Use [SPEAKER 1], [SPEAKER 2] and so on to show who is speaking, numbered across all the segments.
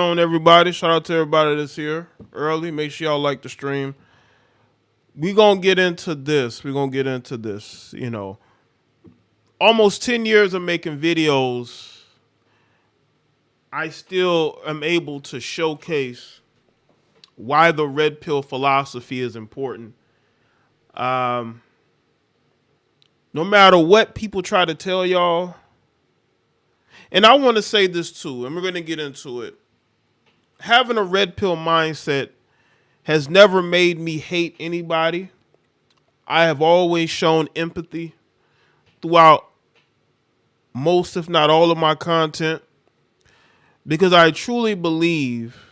[SPEAKER 1] On everybody, shout out to everybody that's here early. Make sure y'all like the stream. We gonna get into this. Almost 10 years of making videos, I still am able to showcase why the red pill philosophy is important. Um, no matter what people try to tell y'all, and I want to say this too, and we're gonna get into it. Having a red pill mindset has never made me hate anybody. I have always shown empathy throughout most, if not all, of my content because I truly believe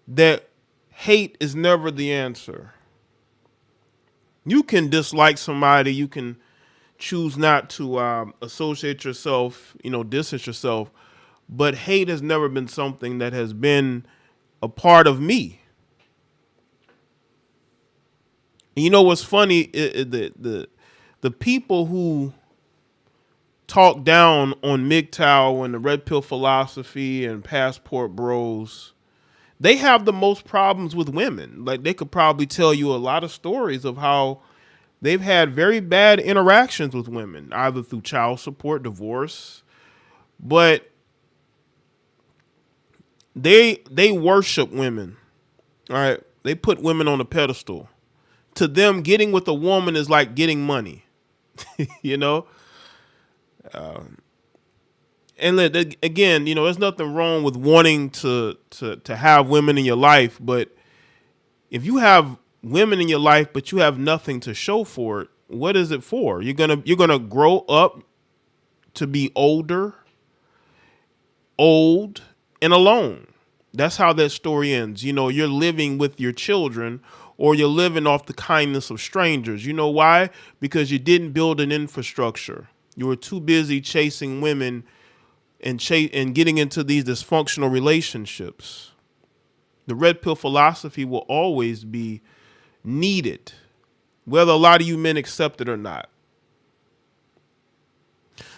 [SPEAKER 1] that hate is never the answer. You can dislike somebody, you can choose not to associate yourself, distance yourself, but hate has never been something that has been a part of me. And you know what's funny? The people who talk down on MGTOW and the red pill philosophy and passport bros, they have the most problems with women. Like they could probably tell you a lot of stories of how they've had very bad interactions with women, either through child support, divorce, but they worship women. All right, they put women on a pedestal. To them, getting with a woman is like getting money. you know. And again, there's nothing wrong with wanting to have women in your life, but if you have women in your life but you have nothing to show for it, what is it for? You're gonna grow up to be old and alone. That's how that story ends. You're living with your children or you're living off the kindness of strangers. You know why? Because you didn't build an infrastructure. You were too busy chasing women and getting into these dysfunctional relationships. The red pill philosophy will always be needed, whether a lot of you men accept it or not.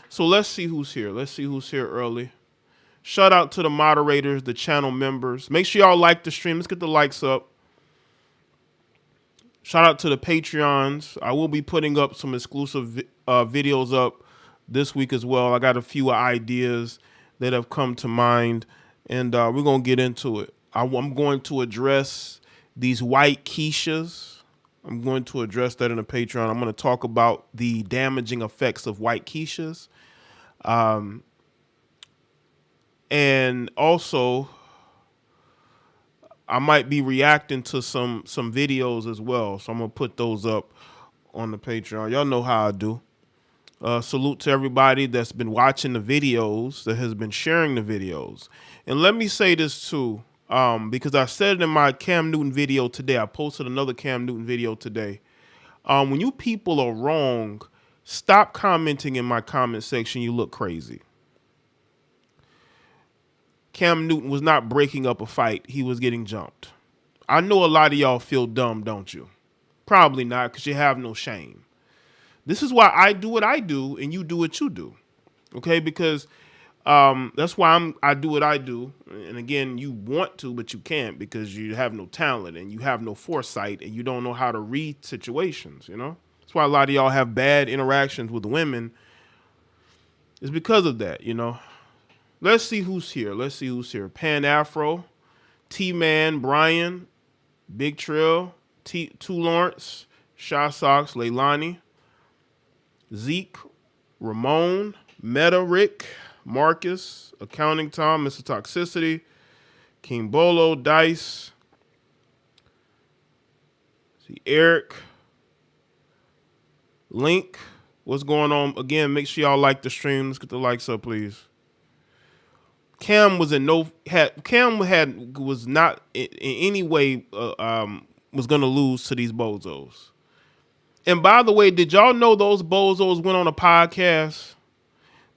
[SPEAKER 1] So let's see who's here. Let's see who's here early. Shout out to the moderators, the channel members. Make sure y'all like the stream. Let's get the likes up. Shout out to the Patreons. I will be putting up some exclusive videos up this week as well. I got a few ideas that have come to mind, and we're going to get into it. I'm going to address these white Keishas. I'm going to address that in the Patreon. I'm going to talk about the damaging effects of white Keishas. And also, I might be reacting to some videos as well. So I'm going to put those up on the Patreon. Y'all know how I do. Salute to everybody that's been watching the videos, that has been sharing the videos. And let me say this too, because I said it in my Cam Newton video today. I posted another Cam Newton video today. When you people are wrong, stop commenting in my comment section. You look crazy. Cam Newton was not breaking up a fight. He was getting jumped. I know a lot of y'all feel dumb, don't you? Probably not, because you have no shame. This is why I do what I do and you do what you do. Okay? Because that's why I do what I do. And again, you want to, but you can't because you have no talent and you have no foresight and you don't know how to read situations, That's why a lot of y'all have bad interactions with women. It's because of that, Let's see who's here. Pan Afro, T-Man, Brian, Big Trill, Two Lawrence, Shy Socks, Leilani, Zeke, Ramon, Meta Rick, Marcus, Accounting Tom, Mr. Toxicity, King Bolo, Dice, see Eric, Link. What's going on? Again, make sure y'all like the stream. Let's get the likes up, please. Cam was not in any way was gonna lose to these bozos. And by the way, did y'all know those bozos went on a podcast?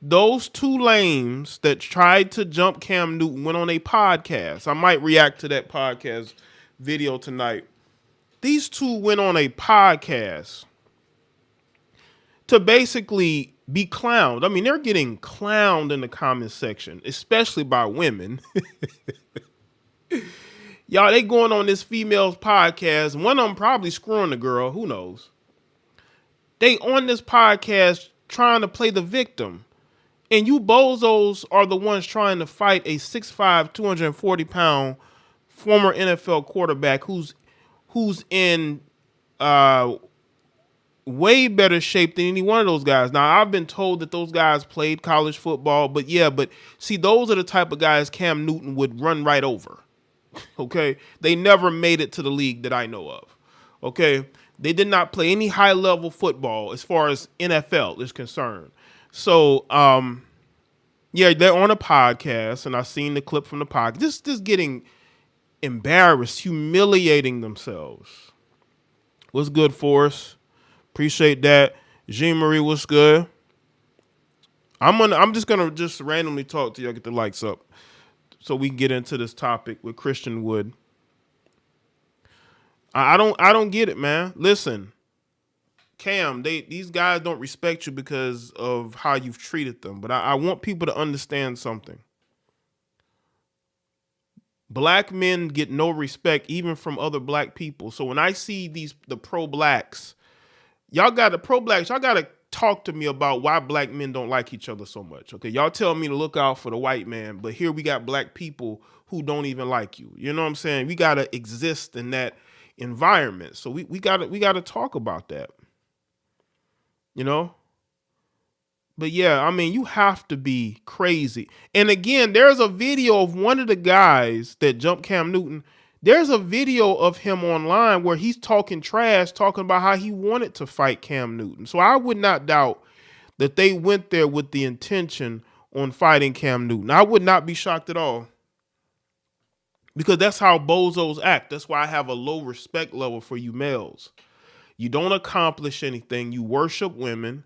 [SPEAKER 1] Those two lames that tried to jump Cam Newton went on a podcast. I might react to that podcast video tonight. These two went on a podcast. to basically be clowned. I mean, they're getting clowned in the comment section, especially by women. Y'all, they going on this female's podcast. One of them probably screwing the girl. Who knows? They on this podcast trying to play the victim. And you bozos are the ones trying to fight a 6'5", 240-pound former NFL quarterback who's in way better shape than any one of those guys. Now, I've been told that those guys played college football, but see, those are the type of guys Cam Newton would run right over. Okay? They never made it to the league that I know of. Okay? They did not play any high-level football as far as NFL is concerned. So, they're on a podcast, and I've seen the clip from the podcast. Just getting embarrassed, humiliating themselves. What's good, Forrest? Appreciate that. Jean Marie, what's good? I'm just gonna randomly talk to y'all, get the likes up, so we can get into this topic with Christian Wood. I don't get it, man. Listen, Cam, these guys don't respect you because of how you've treated them. But I want people to understand something. Black men get no respect even from other black people. So when I see the pro-blacks, y'all got to talk to me about why black men don't like each other so much. Okay, y'all tell me to look out for the white man, but here we got black people who don't even like you. You know what I'm saying? We got to exist in that environment. So we got to talk about that. You know? But yeah, I mean, you have to be crazy. And again, there's a video of one of the guys that jumped Cam Newton. There's a video of him online where he's talking trash, talking about how he wanted to fight Cam Newton. So I would not doubt that they went there with the intention on fighting Cam Newton. I would not be shocked at all. Because that's how bozos act. That's why I have a low respect level for you males. You don't accomplish anything. You worship women.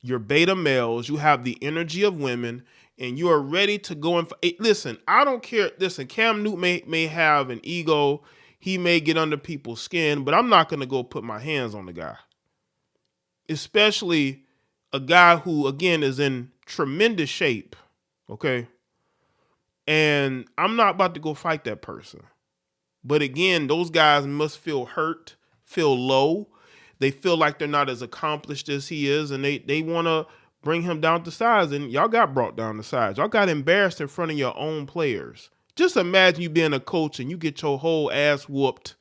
[SPEAKER 1] You're beta males. You have the energy of women. And you are ready to go and listen, I don't care. Listen, Cam Newton may have an ego. He may get under people's skin. But I'm not going to go put my hands on the guy. Especially a guy who, again, is in tremendous shape. Okay? And I'm not about to go fight that person. But again, those guys must feel hurt, feel low. They feel like they're not as accomplished as he is, and they want to bring him down to size. And y'all got brought down to size. Y'all got embarrassed in front of your own players. Just imagine you being a coach and you get your whole ass whooped.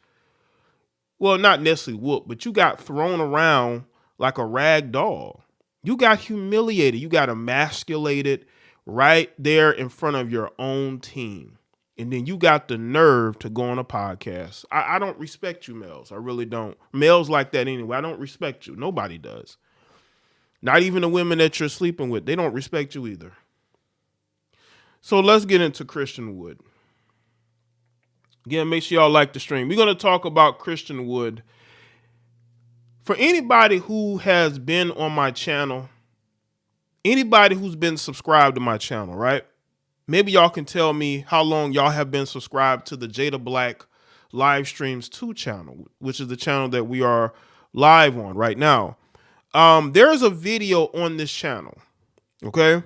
[SPEAKER 1] Well, not necessarily whooped, but you got thrown around like a rag doll. You got humiliated. You got emasculated right there in front of your own team. And then you got the nerve to go on a podcast. I don't respect you males. I really don't. Males like that anyway. I don't respect you. Nobody does. Not even the women that you're sleeping with. They don't respect you either. So let's get into Christian Wood. Again, make sure y'all like the stream. We're going to talk about Christian Wood. For anybody who has been on my channel, anybody who's been subscribed to my channel, right? Maybe y'all can tell me how long y'all have been subscribed to the JayeDeBlackLive Streams 2 channel, which is the channel that we are live on right now. There's a video on this channel, okay,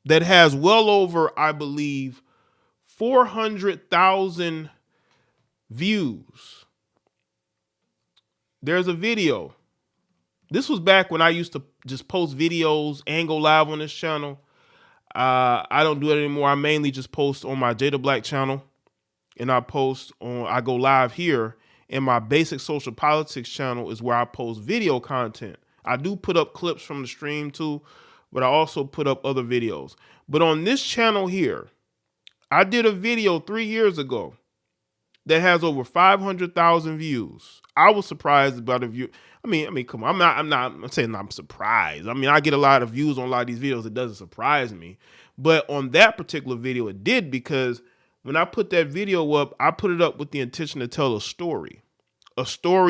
[SPEAKER 1] that has well over, I believe, 400,000 views. There's a video. This was back when I used to just post videos and go live on this channel. I don't do it anymore. I mainly just post on my JayeDeBlack channel, and I go live here. And my basic social politics channel is where I post video content. I do put up clips from the stream too, but I also put up other videos. But on this channel here, I did a video 3 years ago that has over 500,000 views. I was surprised about the view. I mean, come on. I'm saying I'm surprised. I mean, I get a lot of views on a lot of these videos. It doesn't surprise me. But on that particular video, it did, because when I put that video up, I put it up with the intention to tell a story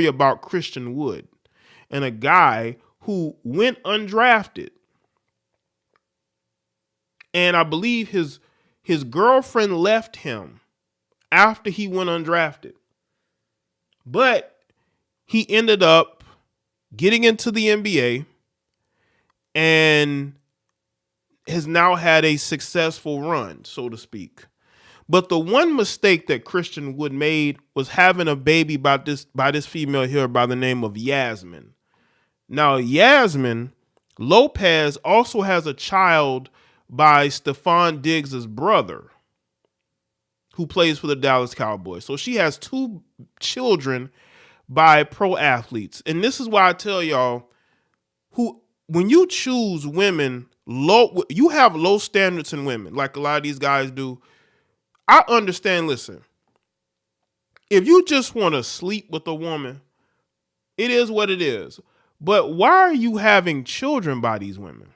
[SPEAKER 1] about Christian Wood and a guy who went undrafted. And I believe his girlfriend left him after he went undrafted. But he ended up getting into the NBA, and has now had a successful run, so to speak. But the one mistake that Christian Wood made was having a baby by this female here by the name of Yasmin. Now, Yasmin Lopez also has a child by Stephon Diggs' brother, who plays for the Dallas Cowboys. So she has 2 children by pro athletes. And this is why I tell y'all, when you choose women, you have low standards in women, like a lot of these guys do. I understand, listen, if you just want to sleep with a woman, it is what it is. But why are you having children by these women?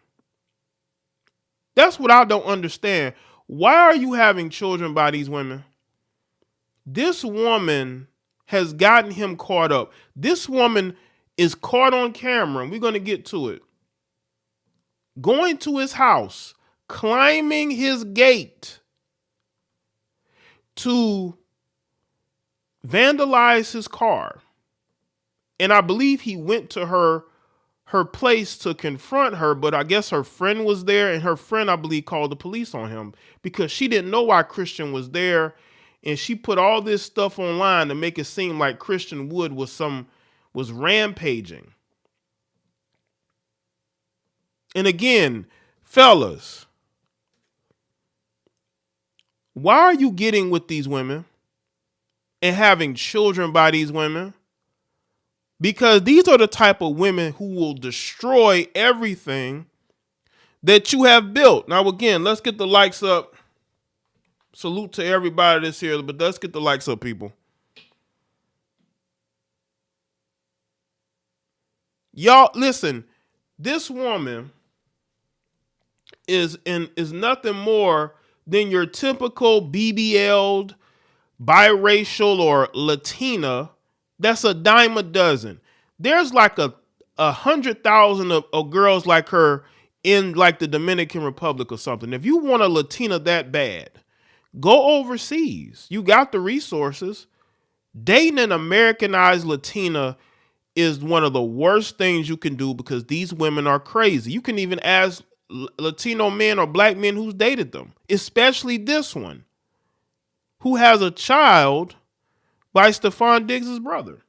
[SPEAKER 1] That's what I don't understand. Why are you having children by these women? This woman has gotten him caught up. This woman is caught on camera, and we're going to get to it, going to his house, climbing his gate to vandalize his car. And I believe he went to her place to confront her, but I guess her friend was there, and her friend, I believe, called the police on him because she didn't know why Christian was there, and she put all this stuff online to make it seem like Christian Wood was rampaging. And again, fellas, why are you getting with these women and having children by these women? Because these are the type of women who will destroy everything that you have built. Now, again, let's get the likes up. Salute to everybody that's here, but let's get the likes up, people. Y'all, listen, this woman is nothing more than your typical BBL'd, biracial, or Latina. That's a dime a dozen. There's like 100,000 of girls like her in like the Dominican Republic or something. If you want a Latina that bad, go overseas. You got the resources. Dating an Americanized Latina is one of the worst things you can do because these women are crazy. You can even ask Latino men or black men who's dated them, especially this one, who has a child by Stephon Diggs' brother.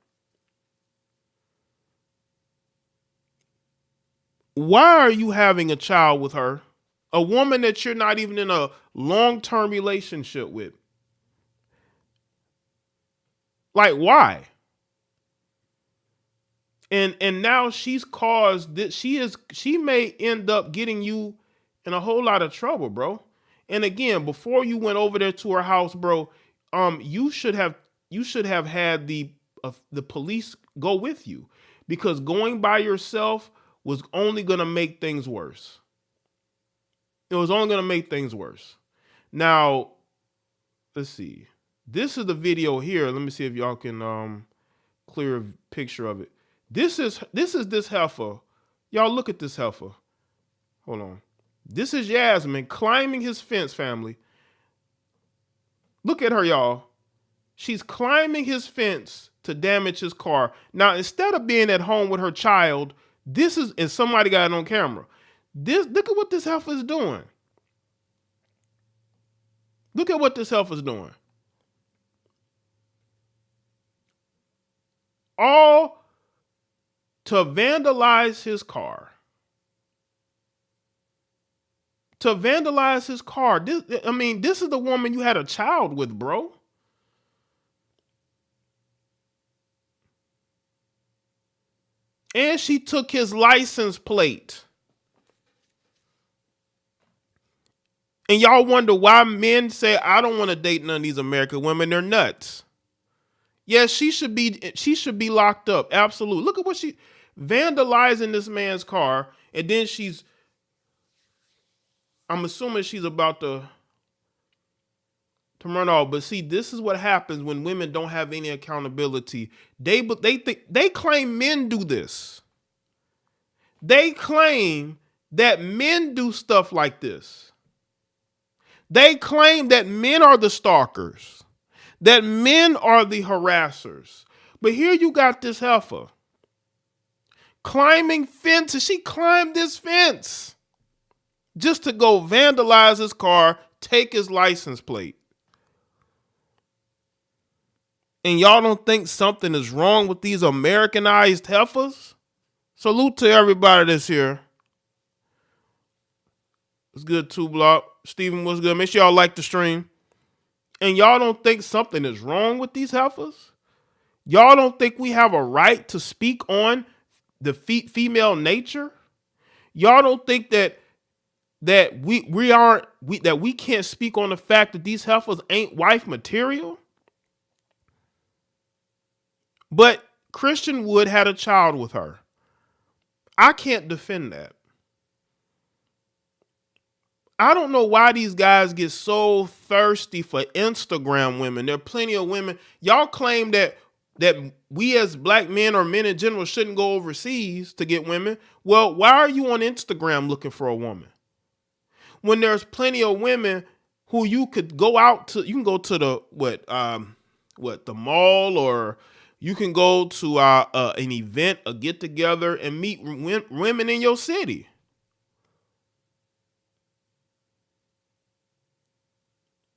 [SPEAKER 1] Why are you having a child with her? A woman that you're not even in a long-term relationship with. Like, why? And now she's caused that she may end up getting you in a whole lot of trouble, bro. And again, before you went over there to her house, bro, you should have had the police go with you, because going by yourself was only going to make things worse. It was only going to make things worse. Now, let's see. This is the video here. Let me see if y'all can clear a picture of it. This is this heifer. Y'all look at this heifer. Hold on. This is Yasmin climbing his fence, family. Look at her, y'all. She's climbing his fence to damage his car. Now, instead of being at home with her child, and somebody got it on camera. Look at what this heifer is doing. Look at what this heifer is doing. All to vandalize his car. To vandalize his car. This is the woman you had a child with, bro. And she took his license plate. And y'all wonder why men say, I don't want to date none of these American women. They're nuts. Yes, she should be locked up. Absolutely. Look at what she vandalizing this man's car. And then I'm assuming she's about to run off. But see, this is what happens when women don't have any accountability. They claim men do this. They claim that men do stuff like this. They claim that men are the stalkers, that men are the harassers. But here you got this heifer climbing fences. She climbed this fence just to go vandalize his car, take his license plate. And y'all don't think something is wrong with these Americanized heifers? Salute to everybody that's here. It's good, 2 Block. Steven, what's good? Make sure y'all like the stream. And y'all don't think something is wrong with these heifers? Y'all don't think we have a right to speak on the female nature? Y'all don't think that we can't speak on the fact that these heifers ain't wife material? But Christian Wood had a child with her. I can't defend that. I don't know why these guys get so thirsty for Instagram women. There are plenty of women. Y'all claim that we as black men or men in general shouldn't go overseas to get women. Well, why are you on Instagram looking for a woman? When there's plenty of women who you could go out to, you can go to the mall, or you can go to an event, a get together, and meet women in your city.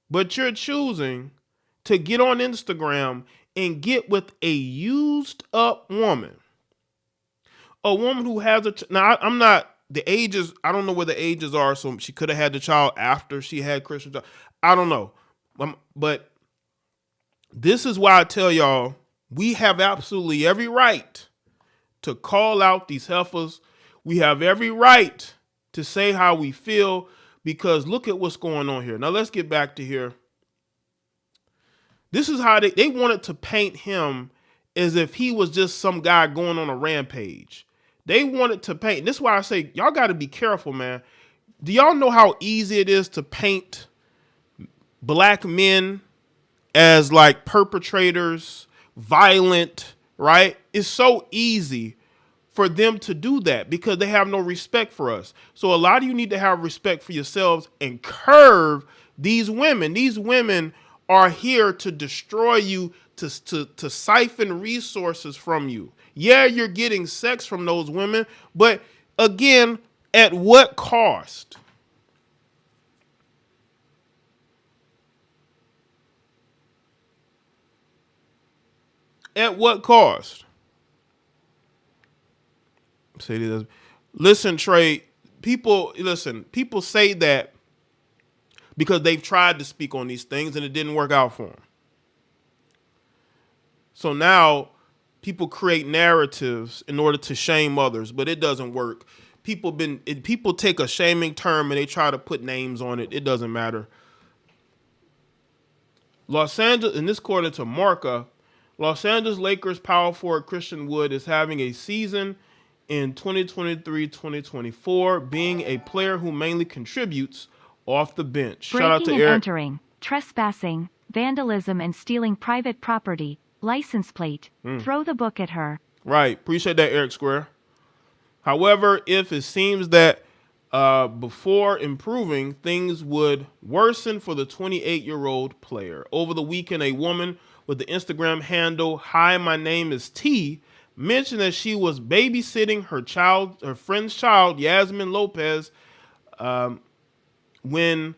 [SPEAKER 1] But you're choosing to get on Instagram and get with a used up woman. A woman who has now I'm not the ages. I don't know where the ages are. So she could have had the child after she had Christian child. I don't know. But this is why I tell y'all, we have absolutely every right to call out these heifers. We have every right to say how we feel, because look at what's going on here. Now let's get back to here. This is how they wanted to paint him as if he was just some guy going on a rampage. They wanted to paint. This is why I say y'all got to be careful, man. Do y'all know how easy it is to paint black men as like perpetrators, violent, right? It's so easy for them to do that because they have no respect for us. So a lot of you need to have respect for yourselves and curve these women. These women are here to destroy you, to siphon resources from you. Yeah, you're getting sex from those women, but again, at what cost? At what cost? Say this. Listen, Trey, people say that because they've tried to speak on these things and it didn't work out for them. So now people create narratives in order to shame others, but it doesn't work. People take a shaming term and they try to put names on it. It doesn't matter. Los Angeles, and this according to Marca, Los Angeles Lakers power forward Christian Wood is having a season in 2023-2024, being a player who mainly contributes off the bench.
[SPEAKER 2] Breaking
[SPEAKER 1] Shout out to
[SPEAKER 2] and
[SPEAKER 1] Eric.
[SPEAKER 2] Entering, trespassing, vandalism, and stealing private property. License plate. Throw the book at her.
[SPEAKER 1] Right. Appreciate that, Eric Square. However, if it seems that before improving, things would worsen for the 28-year-old player. Over the weekend, a woman with the Instagram handle, "Hi, my name is T," mentioned that she was babysitting her friend's child, Yasmin Lopez, when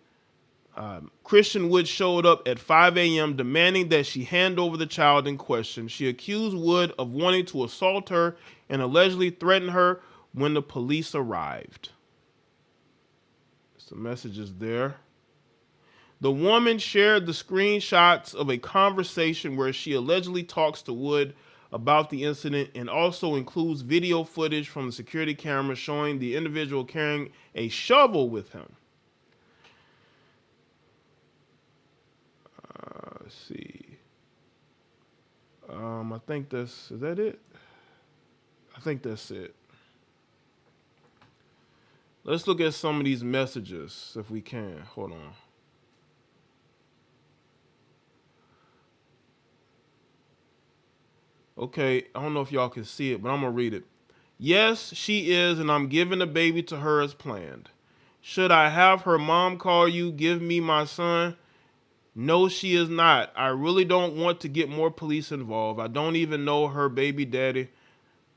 [SPEAKER 1] Christian Wood showed up at 5 a.m. demanding that she hand over the child in question. She accused Wood of wanting to assault her and allegedly threatened her when the police arrived. Some messages there. The woman shared the screenshots of a conversation where she allegedly talks to Wood about the incident and also includes video footage from the security camera showing the individual carrying a shovel with him. Let's see. I think is that it? I think that's it. Let's look at some of these messages if we can. Hold on. Okay, I don't know if y'all can see it, but I'm going to read it. "Yes, she is, and I'm giving the baby to her as planned. Should I have her mom call you, give me my son? No, she is not. I really don't want to get more police involved. I don't even know her baby daddy.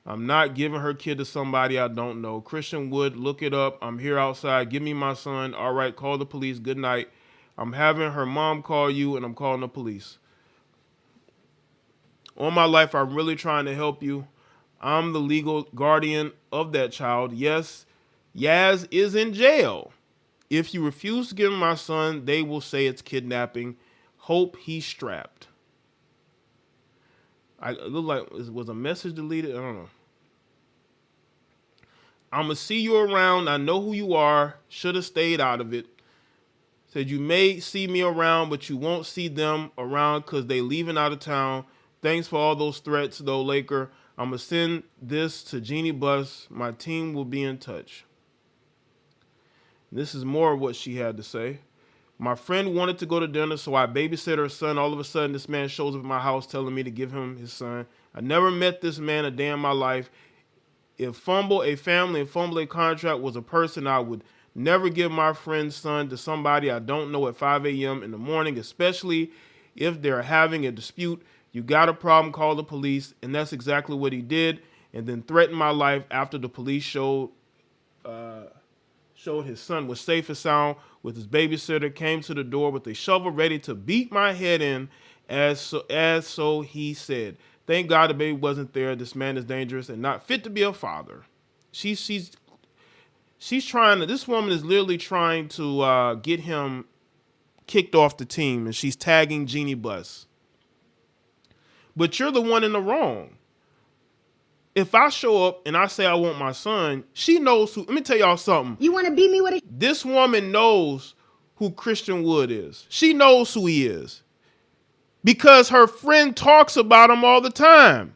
[SPEAKER 1] I'm not giving her kid to somebody I don't know. Christian Wood, look it up. I'm here outside. Give me my son. All right, call the police. Good night. I'm having her mom call you, and I'm calling the police. All my life, I'm really trying to help you. I'm the legal guardian of that child. Yes, Yaz is in jail. If you refuse to give him my son, they will say it's kidnapping. Hope he's strapped. It looked like, was a message deleted? I don't know. I'm going to see you around. I know who you are. Should have stayed out of it. Said you may see me around, but you won't see them around because they leaving out of town. Thanks for all those threats, though, Laker. I'm going to send this to Jeannie Bus. My team will be in touch. This is more of what she had to say. My friend wanted to go to dinner, so I babysit her son. All of a sudden, this man shows up at my house telling me to give him his son. I never met this man a day in my life. If fumble a family and fumble a contract was a person, I would never give my friend's son to somebody I don't know at 5 a.m. in the morning, especially if they're having a dispute. You got a problem, call the police. And that's exactly what he did. And then threatened my life after the police showed his son was safe and sound with his babysitter, came to the door with a shovel ready to beat my head in, as so he said. Thank God the baby wasn't there. This man is dangerous and not fit to be a father. She's trying to, this woman is literally trying to get him kicked off the team, and she's tagging Jeannie Bus. But you're the one in the wrong. If I show up and I say I want my son, she knows who. Let me tell y'all something.
[SPEAKER 3] You want to beat me with a...
[SPEAKER 1] This woman knows who Christian Wood is. She knows who he is because her friend talks about him all the time.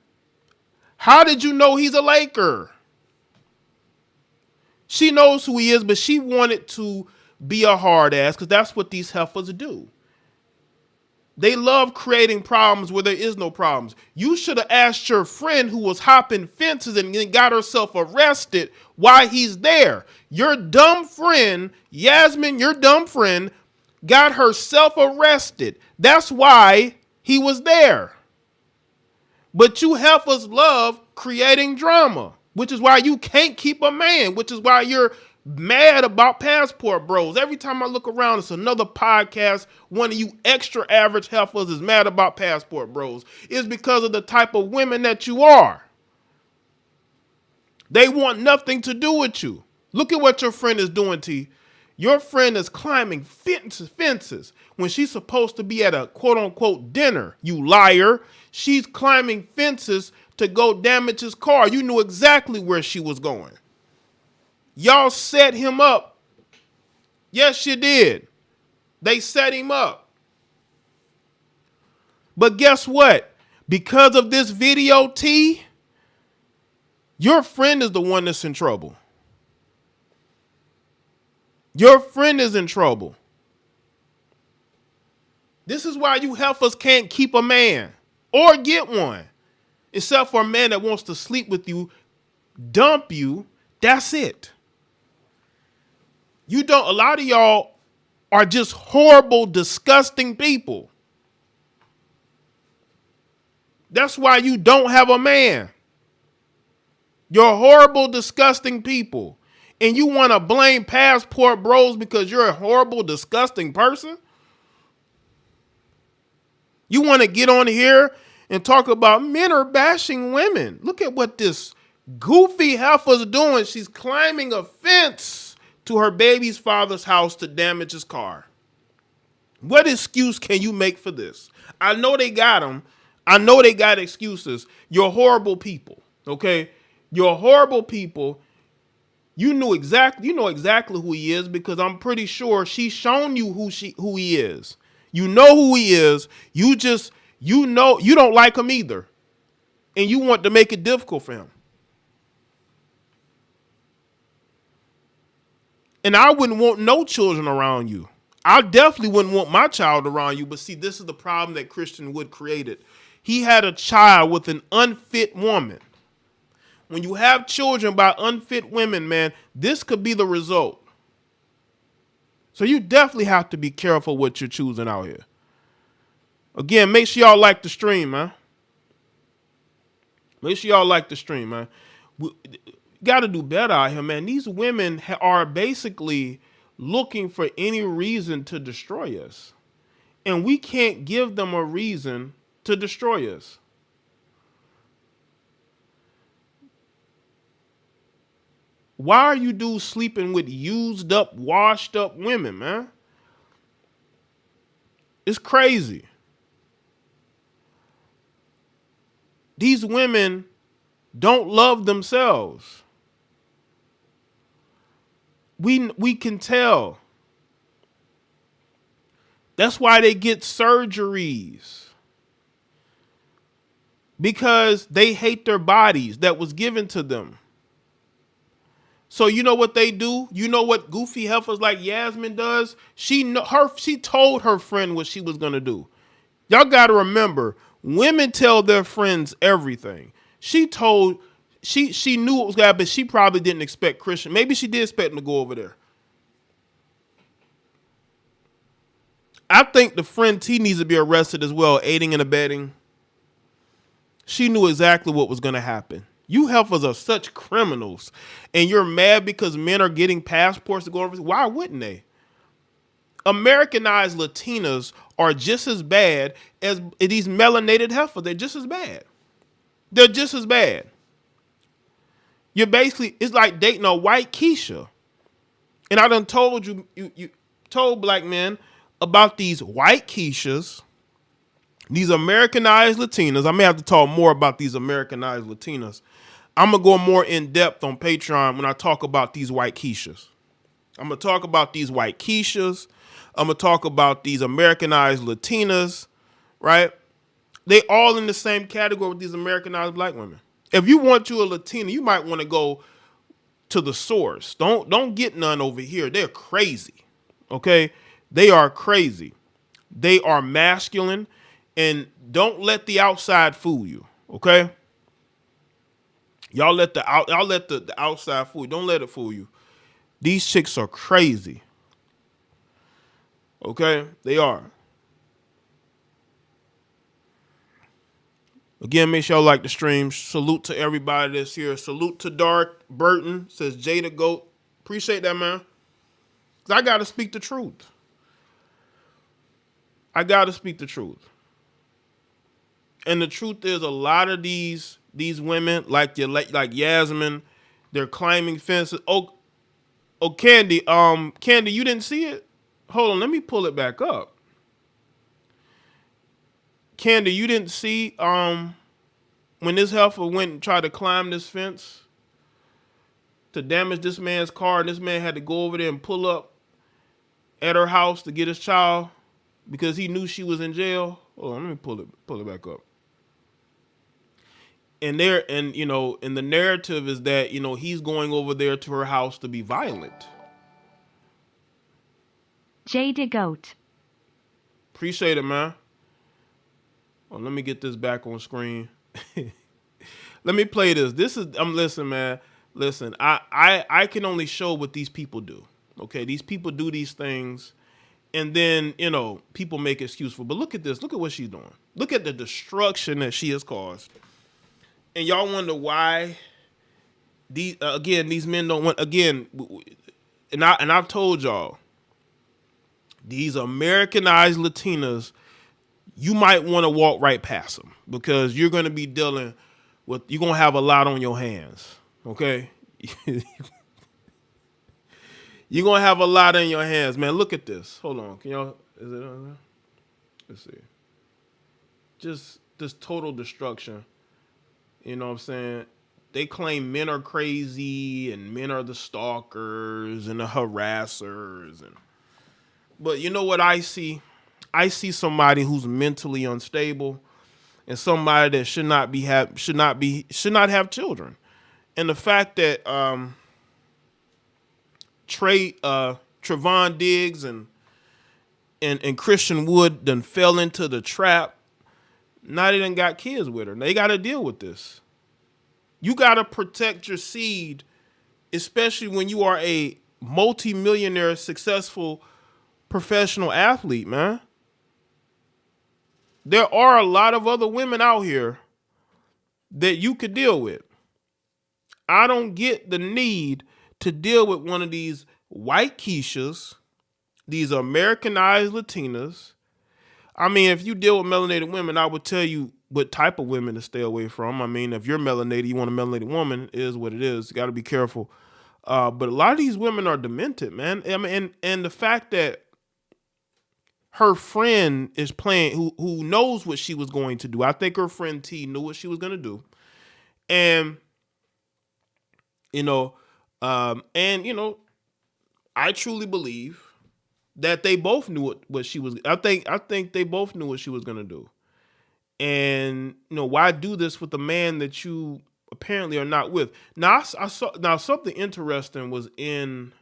[SPEAKER 1] How did you know he's a Laker? She knows who he is, but she wanted to be a hard ass because that's what these heifers do. They love creating problems where there is no problems. You should have asked your friend who was hopping fences and then got herself arrested why he's there. Your dumb friend, Yasmin, your dumb friend, got herself arrested. That's why he was there. But you heifers love creating drama, which is why you can't keep a man, which is why you're mad about passport bros. Every time I look around, it's another podcast. One of you extra average heifers is mad about passport bros. It's because of the type of women that you are. They want nothing to do with you. Look at what your friend is doing to you. Your friend is climbing fences when she's supposed to be at a quote unquote dinner. You liar. She's climbing fences to go damage his car. You knew exactly where she was going. Y'all set him up. Yes, you did. They set him up. But guess what? Because of this video, T, your friend is the one that's in trouble. Your friend is in trouble. This is why you heifers can't keep a man or get one. Except for a man that wants to sleep with you, dump you, that's it. You don't, a lot of y'all are just horrible, disgusting people. That's why you don't have a man. You're horrible, disgusting people. And you want to blame passport bros because you're a horrible, disgusting person? You want to get on here and talk about men are bashing women. Look at what this goofy heifer's doing. She's climbing a fence to her baby's father's house to damage his car. What excuse can you make for this? I know they got them. I know they got excuses. You're horrible people, okay? You're horrible people. You know exactly who he is because I'm pretty sure she's shown you who he is. You know who he is. You know you don't like him either. And you want to make it difficult for him. And I wouldn't want no children around you. I definitely wouldn't want my child around you. But see, this is the problem that Christian Wood created. He had a child with an unfit woman. When you have children by unfit women, man, this could be the result. So you definitely have to be careful what you're choosing out here. Again, make sure y'all like the stream, man. Make sure y'all like the stream, man. We got to do better out here, man. These women are basically looking for any reason to destroy us. And we can't give them a reason to destroy us. Why are you dudes sleeping with used up, washed up women, man? It's crazy. These women don't love themselves. We can tell. That's why they get surgeries. Because they hate their bodies that was given to them. So you know what they do? You know what goofy heifers like Yasmin does? She told her friend what she was going to do. Y'all got to remember, women tell their friends everything. She knew it was God, but she probably didn't expect Christian. Maybe she did expect him to go over there. I think the friend T needs to be arrested as well, aiding and abetting. She knew exactly what was going to happen. You heifers are such criminals, and you're mad because men are getting passports to go over. Why wouldn't they? Americanized Latinas are just as bad as these melanated heifers. They're just as bad. They're just as bad. It's like dating a white Keisha. And I done told you told black men about these white Keishas, these Americanized Latinas. I may have to talk more about these Americanized Latinas. I'm going to go more in depth on Patreon when I talk about these white Keishas. I'm going to talk about these white Keishas. I'm going to talk about these Americanized Latinas, right? They all in the same category with these Americanized black women. If you want you a Latina, you might want to go to the source. Don't get none over here. They're crazy. Okay? They are crazy. They are masculine, and don't let the outside fool you. Okay? Y'all let the outside fool you. Don't let it fool you. These chicks are crazy. Okay? They are. Again, make sure y'all like the stream. Salute to everybody that's here. Salute to Dark Burton. Says Jay the GOAT. Appreciate that, man. 'Cause I got to speak the truth. I got to speak the truth. And the truth is, a lot of these women, like Yasmin, they're climbing fences. Oh, Candy, Candy, you didn't see it? Hold on, let me pull it back up. Candy, you didn't see when this heifer went and tried to climb this fence to damage this man's car, and this man had to go over there and pull up at her house to get his child because he knew she was in jail. Hold on, let me pull it back up. And the narrative is that, he's going over there to her house to be violent.
[SPEAKER 3] JayeDeGoat.
[SPEAKER 1] Appreciate it, man. Oh, let me get this back on screen. Let me play this. Listen, man. Listen, I can only show what these people do. Okay, these people do these things, and then people make excuse for. But look at this. Look at what she's doing. Look at the destruction that she has caused. And y'all wonder why these men don't want and I've told y'all, these Americanized Latinas, you might want to walk right past them because you're going to be you're going to have a lot on your hands. Okay. You're going to have a lot in your hands, man. Look at this. Hold on. Is it on there? Let's see. Just this total destruction. You know what I'm saying? They claim men are crazy and men are the stalkers and the harassers. But you know what I see? I see somebody who's mentally unstable and somebody that should not have children. And the fact that Trevon Diggs and Christian Wood done fell into the trap. Now they done got kids with her. They got to deal with this. You got to protect your seed, especially when you are a multi-millionaire, successful professional athlete, man. There are a lot of other women out here that you could deal with. I don't get the need to deal with one of these white Keishas, these Americanized Latinas. I mean, if you deal with melanated women, I would tell you what type of women to stay away from. I mean, if you're melanated, you want a melanated woman, it is what it is. You got to be careful. But a lot of these women are demented, man. I mean, and the fact that her friend is playing, who knows what she was going to do. I think her friend T knew what she was going to do. And, I truly believe that they both knew what she was. I think they both knew what she was going to do. And, why do this with a man that you apparently are not with? Now, I saw something interesting was in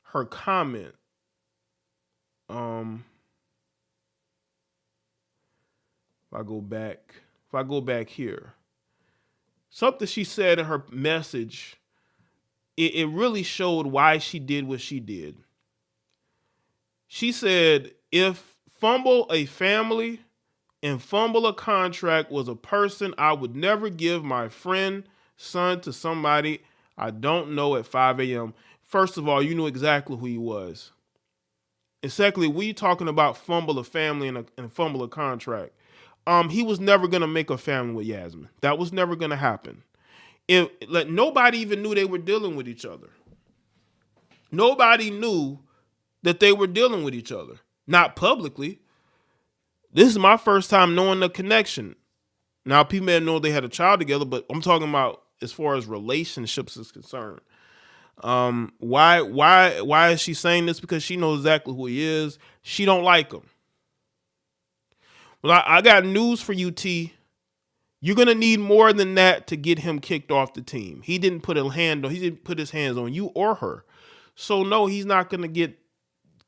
[SPEAKER 1] her comment. If I go back here, something she said in her message, it really showed why she did what she did. She said, if fumble a family and fumble a contract was a person, I would never give my friend son to somebody I don't know at 5 a.m. First of all, you knew exactly who he was. And secondly, we talking about fumble a family and fumble a contract. He was never going to make a family with Yasmin. That was never going to happen. Nobody even knew they were dealing with each other. Nobody knew that they were dealing with each other. Not publicly. This is my first time knowing the connection. Now, people may know they had a child together, but I'm talking about as far as relationships is concerned. Why is she saying this? Because she knows exactly who he is. She don't like him. Well, I got news for you, T. You're gonna need more than that to get him kicked off the team. He didn't put his hands on you or her. So no, he's not gonna get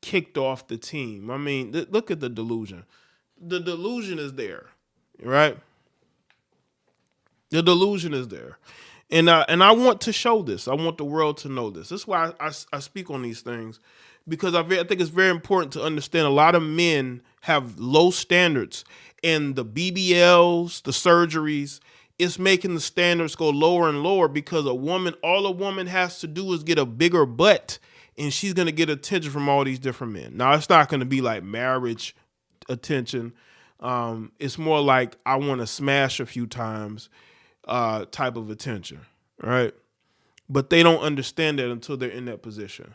[SPEAKER 1] kicked off the team. I mean, look at the delusion. The delusion is there, right? The delusion is there. And I want to show this. I want the world to know this. This is why I speak on these things, because I think it's very important to understand a lot of men have low standards, and the BBLs, the surgeries, it's making the standards go lower and lower, because all a woman has to do is get a bigger butt, and she's going to get attention from all these different men. Now, it's not going to be like marriage attention. It's more like I want to smash a few times type of attention, right? But they don't understand that until they're in that position.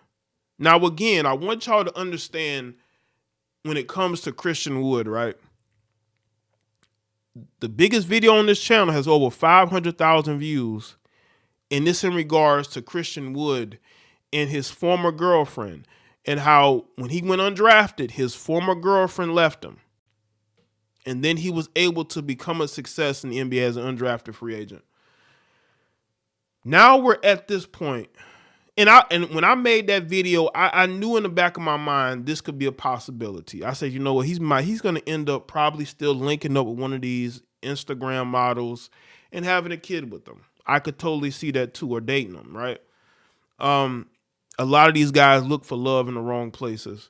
[SPEAKER 1] Now, again, I want y'all to understand when it comes to Christian Wood, right? The biggest video on this channel has over 500,000 views, and this in regards to Christian Wood and his former girlfriend, and how when he went undrafted, his former girlfriend left him. And then he was able to become a success in the NBA as an undrafted free agent. Now we're at this point. And when I made that video, I knew in the back of my mind this could be a possibility. I said, you know what, he's going to end up probably still linking up with one of these Instagram models and having a kid with them. I could totally see that too, or dating them, right? A lot of these guys look for love in the wrong places.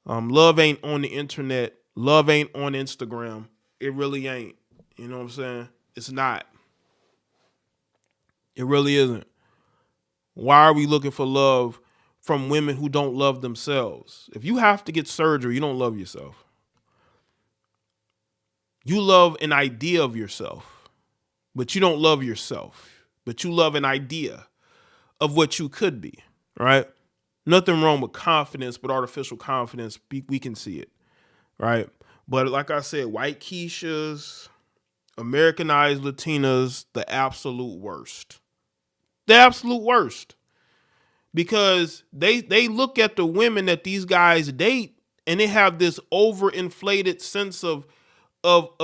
[SPEAKER 1] Love ain't on the internet. Love ain't on Instagram. It really ain't. You know what I'm saying? It's not. It really isn't. Why are we looking for love from women who don't love themselves? If you have to get surgery, you don't love yourself. You love an idea of yourself, but you don't love yourself. But you love an idea of what you could be, right? Nothing wrong with confidence, but artificial confidence, we can see it, right? But like I said, white Keishas, Americanized Latinas, the absolute worst. The absolute worst. Because they look at the women that these guys date and they have this overinflated sense of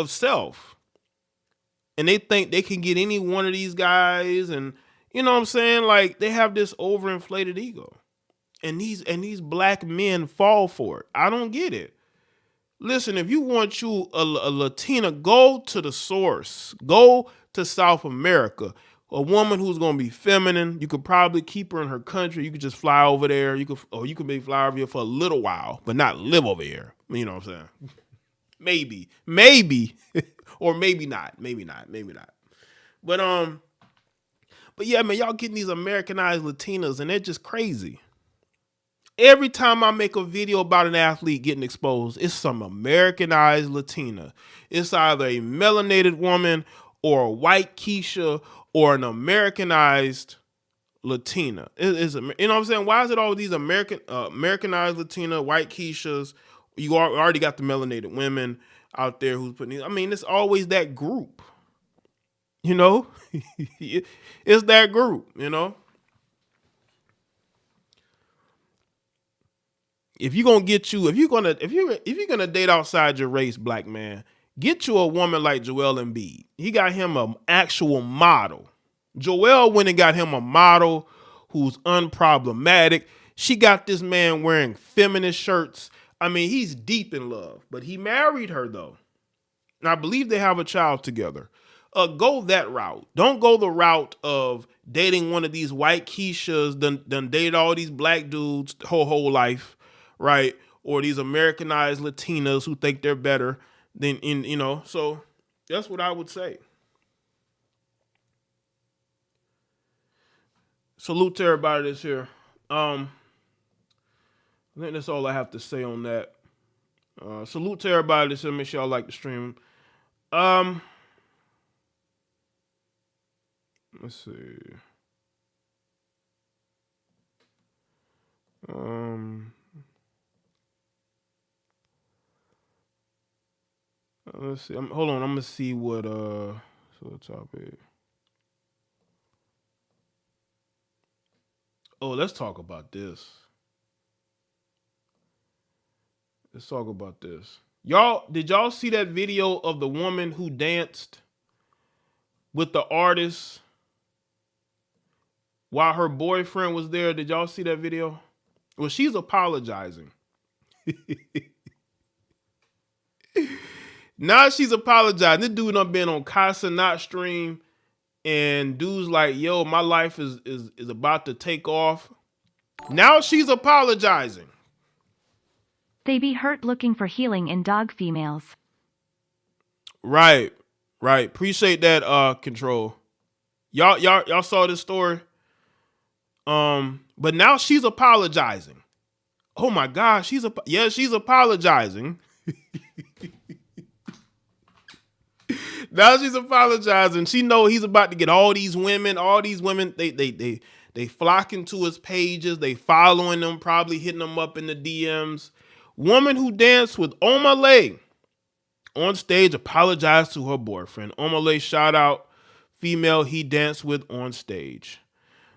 [SPEAKER 1] self. And they think they can get any one of these guys, and you know what I'm saying? Like, they have this overinflated ego. And these black men fall for it. I don't get it. Listen, if you want you a Latina, go to the source. Go to South America. A woman who's going to be feminine. You could probably keep her in her country. You could just fly over there. You could maybe fly over here for a little while, but not live over here. You know what I'm saying? Maybe, or maybe not. Maybe not. But yeah, man, y'all getting these Americanized Latinas, and they're just crazy. Every time I make a video about an athlete getting exposed, it's some Americanized Latina. It's either a melanated woman or a white Keisha or an Americanized Latina. You know what I'm saying? Why is it all these Americanized Latina, white Keishas? You already got the melanated women out there who's putting. I mean, it's always that group. You know, it's that group. You know, if you're gonna date outside your race, black man, get you a woman like Joel Embiid. He got him an actual model. Joel went and got him a model who's unproblematic. She got this man wearing feminist shirts. I mean, he's deep in love, but he married her though. And I believe they have a child together. Go that route. Don't go the route of dating one of these white Keishas, done dated all these black dudes whole life, right? Or these Americanized Latinas who think they're better than So that's what I would say. Salute to everybody that's here. I think that's all I have to say on that. Salute to everybody that's here. Make sure y'all like the stream. Let's see. Let's see. Hold on. I'm gonna see what topic. Oh, let's talk about this. Let's talk about this. Did y'all see that video of the woman who danced with the artist while her boyfriend was there? Did y'all see that video? Well, she's apologizing. Now she's apologizing. This dude done been on Casa Not stream, and dude's like, yo, my life is about to take off. Now she's apologizing.
[SPEAKER 2] They be hurt looking for healing in dog females.
[SPEAKER 1] Right. Appreciate that, Control. Y'all saw this story? But now she's apologizing. Oh my gosh, she's apologizing. Now she's apologizing. She know he's about to get all these women. They flocking to his pages. They following him, probably hitting him up in the DMs. Woman who danced with Omah Lay on stage apologized to her boyfriend. Omah Lay shout out female he danced with on stage.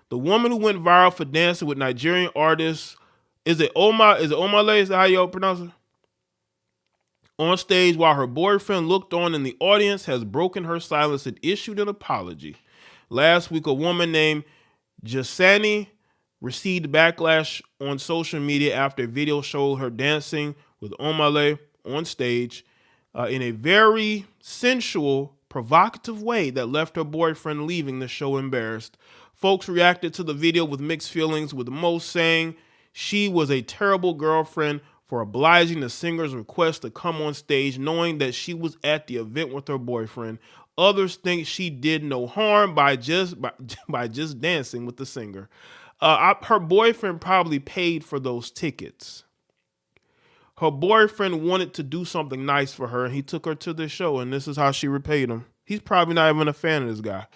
[SPEAKER 1] The woman who went viral for dancing with Nigerian artists, is it Omah Lay? Is that how y'all pronounce it? On stage while her boyfriend looked on in the audience, has broken her silence and issued an apology. Last week, a woman named Jaye received backlash on social media after a video showed her dancing with Omah Lay on stage in a very sensual, provocative way that left her boyfriend leaving the show embarrassed. Folks reacted to the video with mixed feelings, with most saying she was a terrible girlfriend for obliging the singer's request to come on stage knowing that she was at the event with her boyfriend. Others think she did no harm by just dancing with the singer. Her boyfriend probably paid for those tickets. Her boyfriend wanted to do something nice for her, and he took her to the show, and this is how she repaid him. He's probably not even a fan of this guy.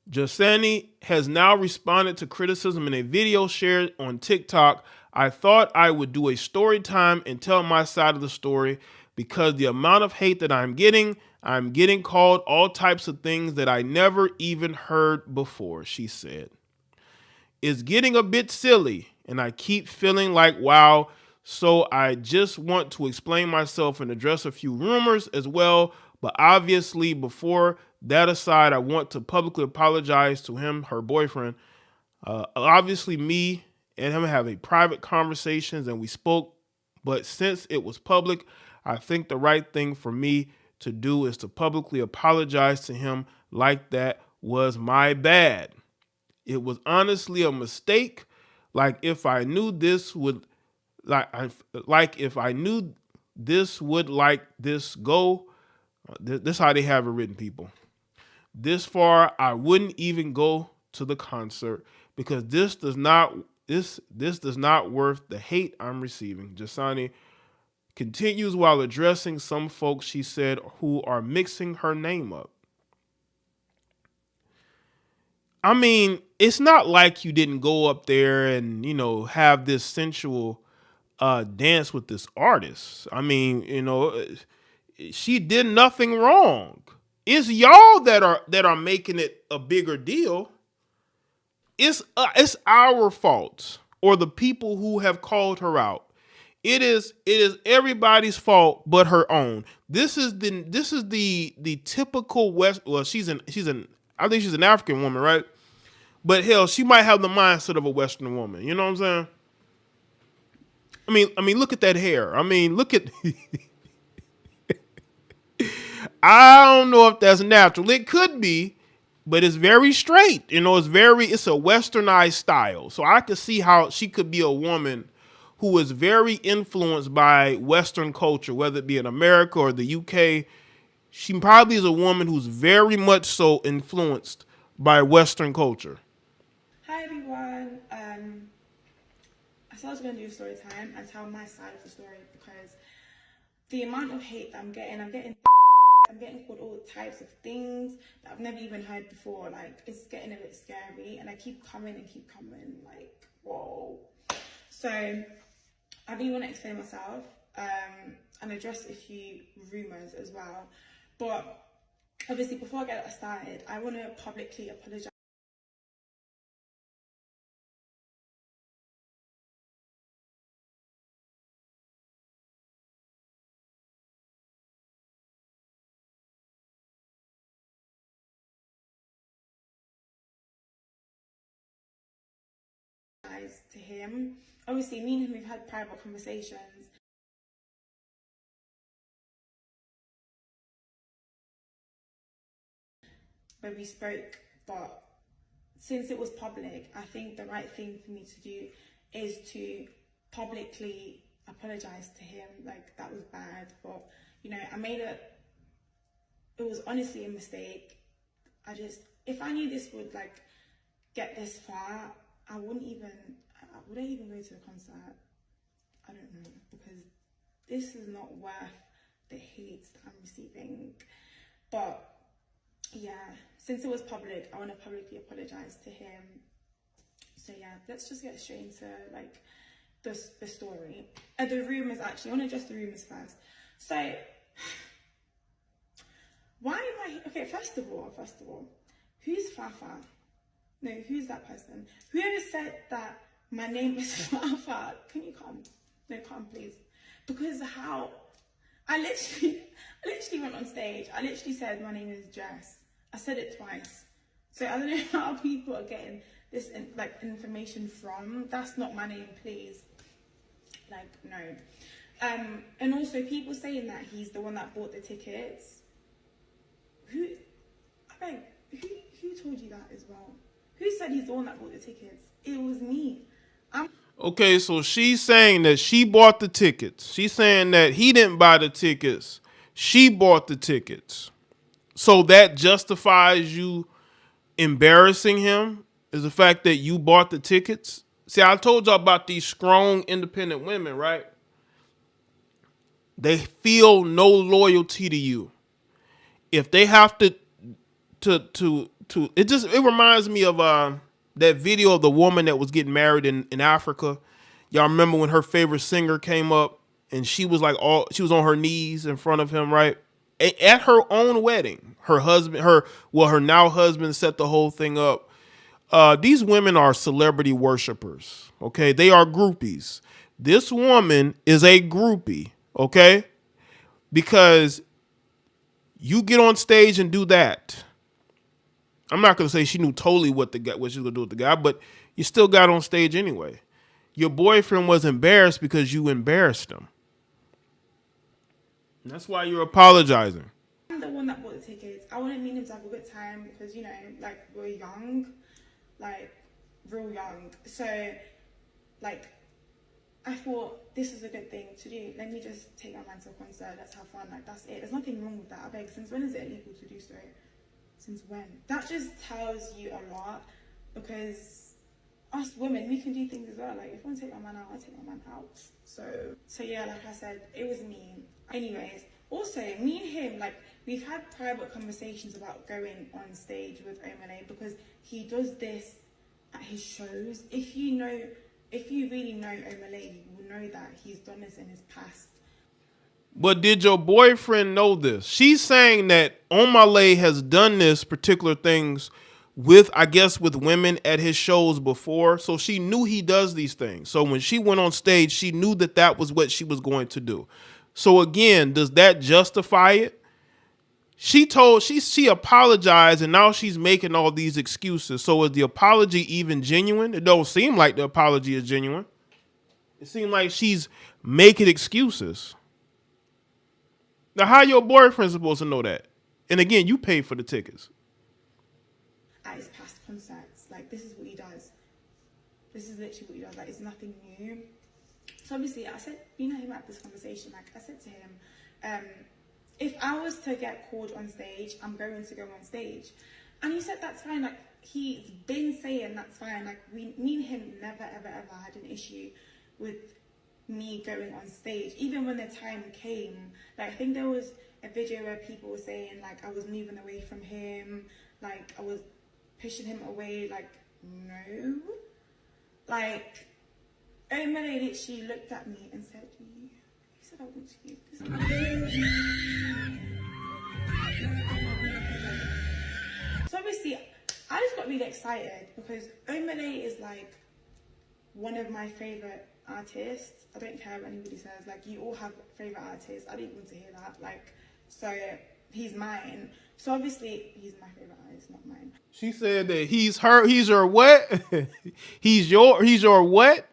[SPEAKER 1] Jaye has now responded to criticism in a video shared on TikTok. I thought I would do a story time and tell my side of the story because the amount of hate that I'm getting called all types of things that I never even heard before, she said. It's getting a bit silly and I keep feeling like, wow, so I just want to explain myself and address a few rumors as well. But obviously, before that aside, I want to publicly apologize to him, her boyfriend. Obviously, me and him have a private conversations and we spoke. But since it was public, I think the right thing for me to do is to publicly apologize to him like that was my bad. It was honestly a mistake. If I knew this would go, this how they have it written, people. This far, I wouldn't even go to the concert because this does not worth the hate I'm receiving. Jasani continues while addressing some folks she said who are mixing her name up. I mean, it's not like you didn't go up there and, have this sensual dance with this artist. I mean, she did nothing wrong. It's y'all that are making it a bigger deal. It's our fault, or the people who have called her out. It is everybody's fault but her own. This is the typical West. Well, I think she's an African woman, right? But hell, she might have the mindset of a Western woman. You know what I'm saying? I mean, look at that hair. I mean, look at. I don't know if that's natural. It could be, but it's very straight. It's a westernized style. So I could see how she could be a woman who is very influenced by Western culture, whether it be in America or the UK. She probably is a woman who's very much so influenced by Western culture.
[SPEAKER 4] Hi everyone. I said I was going to do a story time and tell my side of the story because the amount of hate that I'm getting called all types of things that I've never even heard before. Like, it's getting a bit scary, and I keep coming, like, whoa. So I really want to explain myself and address a few rumors as well. But obviously, before I get that started, I want to publicly apologize. To him. Obviously, me and him, we've had private conversations. Where we spoke, but since it was public, I think the right thing for me to do is to publicly apologize to him. Like, that was bad, but it was honestly a mistake. If I knew this would like get this far, I wouldn't even go to the concert. I don't know, because this is not worth the hate that I'm receiving. But yeah, since it was public, I want to publicly apologize to him. So yeah, let's just get straight into like the story. The rumors, actually. I want to address the rumors first. So why am I okay? First of all, who's Fafa? No, who's that person? Whoever said that my name is Fafa, can you come? No, come please. Because how? I literally went on stage. I literally said my name is Jess. I said it twice. So I don't know how people are getting this information from. That's not my name, please. Like, no. And also people saying that he's the one that bought the tickets. Who told you that as well? Who said he's the one that bought the tickets? It was me.
[SPEAKER 1] Okay, so she's saying that she bought the tickets. She's saying that he didn't buy the tickets. She bought the tickets. So that justifies you embarrassing him, is the fact that you bought the tickets. See, I told y'all about these strong, independent women, right? They feel no loyalty to you. If they have to it reminds me of that video of the woman that was getting married in Africa. Y'all remember when her favorite singer came up and she was on her knees in front of him, right? At her own wedding. Her now husband set the whole thing up. These women are celebrity worshipers, okay? They are groupies. This woman is a groupie, okay? Because you get on stage and do that. I'm not going to say she knew totally what she was going to do with the guy, but you still got on stage anyway. Your boyfriend was embarrassed because you embarrassed him. And that's why you're apologizing.
[SPEAKER 4] I'm the one that bought the tickets. I wanted me and him to have a good time because, we're young, real young. So, I thought this is a good thing to do. Let me just take my man to a concert. Let's have fun. That's it. There's nothing wrong with that. I beg. Since when is it illegal to do so? Since when? That just tells you a lot, because us women, we can do things as well. Like, if I want to take my man out, I'll take my man out. So yeah, like I said, it was me. Anyways, also, me and him, like, we've had private conversations about going on stage with Omah Lay, because he does this at his shows. If you really know Omah Lay, you will know that he's done this in his past.
[SPEAKER 1] But did your boyfriend know this? She's saying that Omah Lay has done this particular things with, I guess, with women at his shows before. So she knew he does these things. So when she went on stage, she knew that that was what she was going to do. So again, does that justify it? She apologized, and now she's making all these excuses. So is the apology even genuine? It don't seem like the apology is genuine. It seems like she's making excuses. Now, how your boyfriend supposed to know that? And again, you paid for the tickets.
[SPEAKER 4] At his past concerts, like, this is what he does. This is literally what he does. Like, it's nothing new. So obviously, I said, him had this conversation. Like, I said to him, if I was to get called on stage, I'm going to go on stage. And he said that's fine. Like, he's been saying that's fine. Like, me and him never, ever, ever had an issue with me going on stage. Even when the time came, like, I think there was a video where people were saying, like, I was moving away from him, like, I was pushing him away. Like, no. Like, Omah Lay literally looked at me and said, you said I want you. So obviously, I just got really excited, because Omah Lay is, like, one of my favourite artists. I don't care what anybody says. Like, you all have favourite artists. I didn't want to hear that. Like, so he's mine. So obviously, he's my favourite artist, not mine.
[SPEAKER 1] She said that he's her what? he's your what?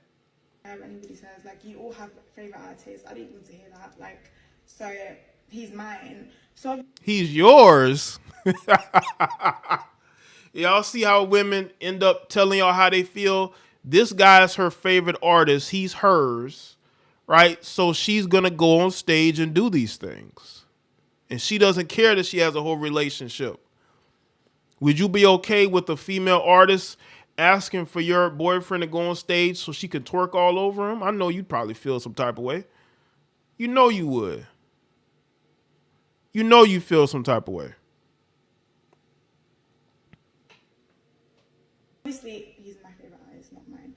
[SPEAKER 4] Anybody says, like, you all have favourite artists. I didn't want to hear that. Like, so he's mine. So
[SPEAKER 1] he's yours. Y'all see how women end up telling y'all how they feel? This guy's her favorite artist. He's hers, right? So she's going to go on stage and do these things. And she doesn't care that she has a whole relationship. Would you be okay with a female artist asking for your boyfriend to go on stage so she can twerk all over him? I know you'd probably feel some type of way. You know you would. You know you feel some type of way.
[SPEAKER 4] Obviously, he's my favourite artist, not mine.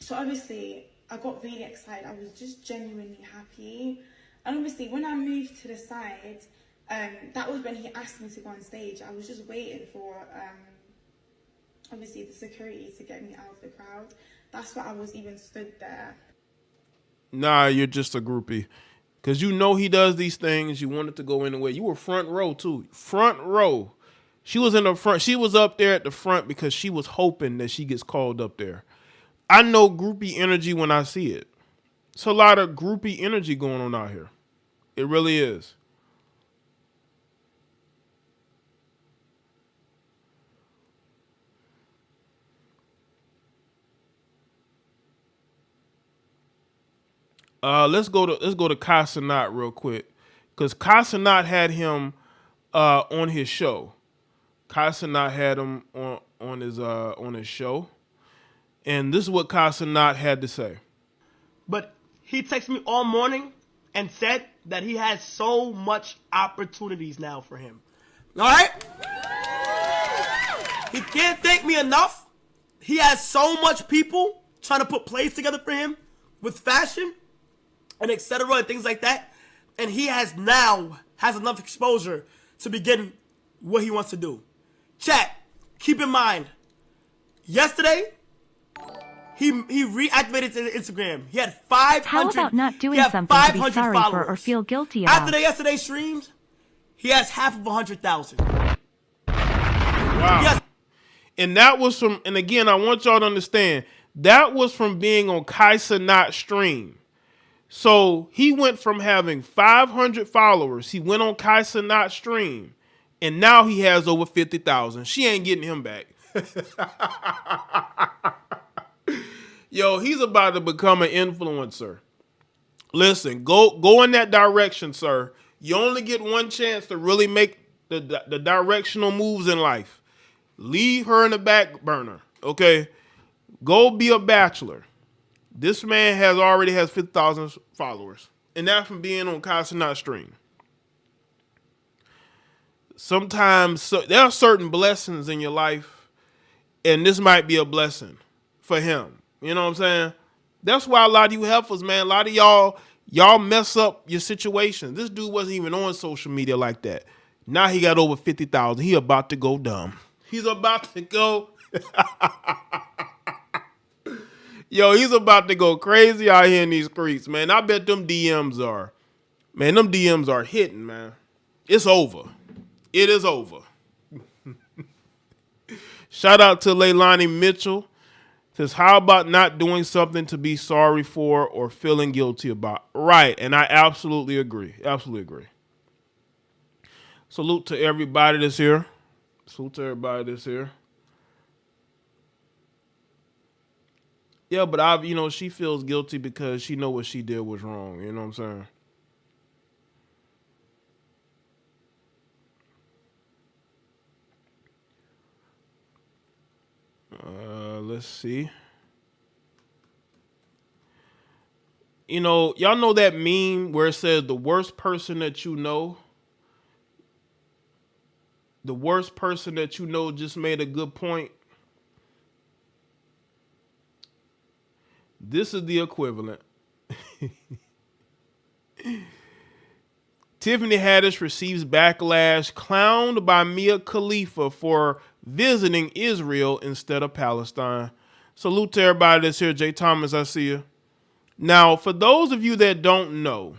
[SPEAKER 4] So obviously, I got really excited. I was just genuinely happy. And obviously, when I moved to the side, that was when he asked me to go on stage. I was just waiting for, obviously, the security to get me out of the crowd. That's why I was even stood there. Nah,
[SPEAKER 1] you're just a groupie. Because you know he does these things. You wanted to go in the way. You were front row, too. Front row. She was in the front. She was up there at the front because she was hoping that she gets called up there. I know groupie energy when I see it. It's a lot of groupie energy going on out here. It really is. Let's go to Kai Cenat real quick, because Kai Cenat had him on his show. Kai Cenat had him on his show, and this is what Kai Cenat had to say.
[SPEAKER 5] But he texted me all morning and said that he has so much opportunities now for him. All right? He can't thank me enough. He has so much people trying to put plays together for him with fashion and etc. and things like that. And he has enough exposure to begin what he wants to do. Chat, keep in mind, yesterday, he reactivated his Instagram. He had 500.
[SPEAKER 2] How about not doing something to be sorry
[SPEAKER 5] followers.
[SPEAKER 2] for or feel guilty about?
[SPEAKER 5] After yesterday's streams, he has half of 100,000.
[SPEAKER 1] Wow.
[SPEAKER 5] Yes.
[SPEAKER 1] And that was from, and again, I want y'all to understand, that was from being on Kai Cenat's stream. So he went from having 500 followers. He went on Kai Cenat's stream, and now he has over 50,000. She ain't getting him back. Yo, he's about to become an influencer. Listen, go in that direction, sir. You only get one chance to really make the directional moves in life. Leave her in the back burner, okay? Go be a bachelor. This man already has 50,000 followers, and that from being on Constant Stream. Sometimes there are certain blessings in your life, and this might be a blessing for him. You know what I'm saying? That's why a lot of you heifers, man, a lot of y'all mess up your situation. This dude wasn't even on social media like that. Now he got over 50,000. He about to go dumb. He's about to go. Yo, he's about to go crazy out here in these streets, man. I bet them DMs are hitting, man. It's over. It is over. Shout out to Leilani Mitchell. Says, how about not doing something to be sorry for or feeling guilty about? Right, and I absolutely agree. Absolutely agree. Salute to everybody that's here. Yeah, but she feels guilty because she know what she did was wrong. You know what I'm saying? Let's see. Y'all know that meme where it says the worst person that you know just made a good point. This is the equivalent. Tiffany Haddish receives backlash, clowned by Mia Khalifa for visiting Israel instead of Palestine. Salute to everybody that's here. Jay Thomas, I see you. Now, for those of you that don't know,